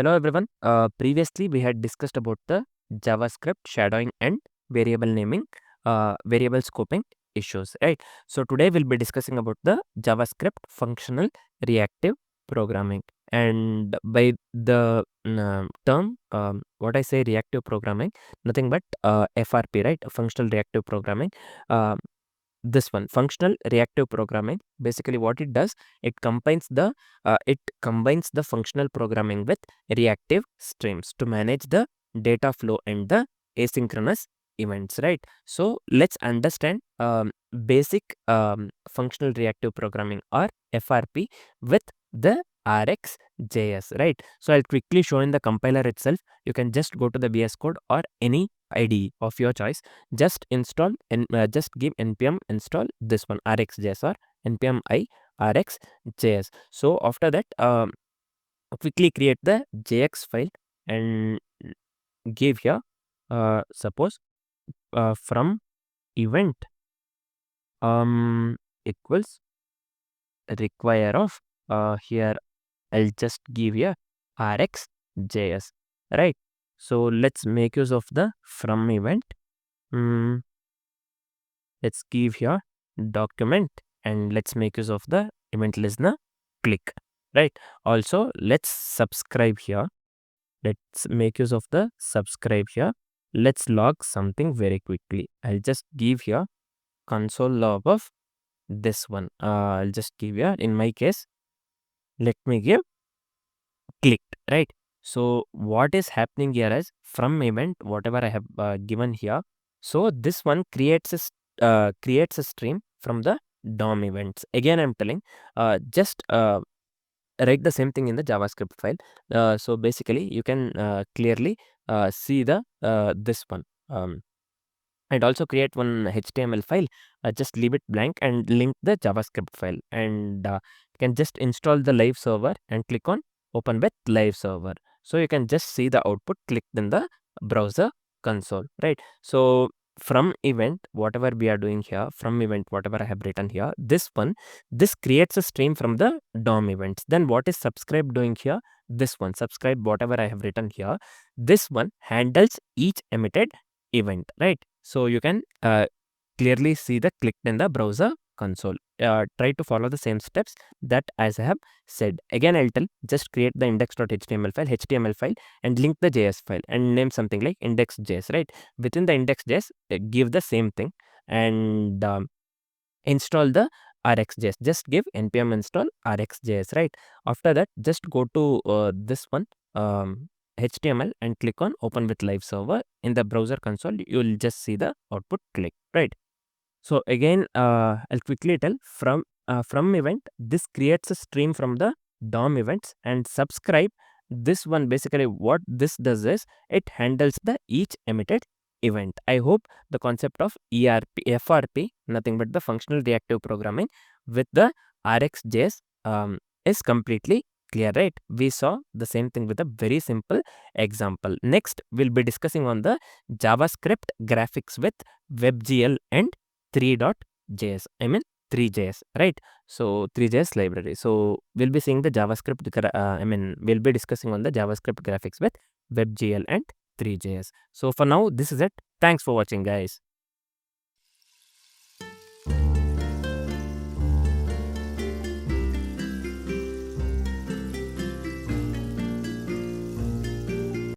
Hello everyone. Previously we had discussed about the JavaScript shadowing and variable naming, variable scoping issues, right? So today we'll be discussing about the JavaScript functional reactive programming. And by the term, what I say reactive programming, nothing but FRP, right? Functional reactive programming. Uh, this one, functional reactive programming, basically what it does, it combines the functional programming with reactive streams to manage the data flow and the asynchronous events, right? So let's understand basic functional reactive programming or FRP with the RxJS, right? So I'll quickly show in the compiler itself. You can just go to the VS Code or any IDE of your choice. Just install and just give npm install this one RxJS or npm I RxJS. So after that, quickly create the JX file and give here suppose from event equals require of here I'll just give here RxJS, right? So let's make use of the from event. Let's give here document and let's make use of the event listener click, right? Also let's subscribe here. Let's make use of the subscribe here. Let's log something very quickly. I'll just give here console log of this one. I'll just give here, in my case, let me give clicked, right? So what is happening here is from event, whatever I have given here. So this one creates a stream from the DOM events. Again, I'm telling, just write the same thing in the JavaScript file. So basically, you can clearly see the this one. And also create one HTML file. Just leave it blank and link the JavaScript file, and you can just install the live server and click on open with live server. So you can just see the output clicked in the browser console, right? So from event, whatever we are doing here, from event, whatever I have written here, this creates a stream from the DOM events. Then what is subscribe doing here? This one, subscribe, whatever I have written here, this one handles each emitted event, right? So you can clearly see the clicked in the browser console. Try to follow the same steps that as I have said. Again, I'll tell, just create the index.html file and link the JS file and name something like index.js, right? Within the index.js, give the same thing and install the RxJS. Just give npm install RxJS, right? After that, just go to this one, HTML, and click on open with live server. In the browser console, you will just see the output click, right? So again, I'll quickly tell, from event, this creates a stream from the DOM events, and subscribe, this one, basically what this does is it handles the each emitted event. I hope the concept of FRP, nothing but the functional reactive programming with the RxJS is completely clear, right? We saw the same thing with a very simple example. Next, we'll be discussing on the JavaScript graphics with WebGL and 3.js, 3JS, right? So 3JS library. So we'll be seeing the JavaScript, we'll be discussing on the JavaScript graphics with WebGL and 3JS. So for now, this is it. Thanks for watching, guys.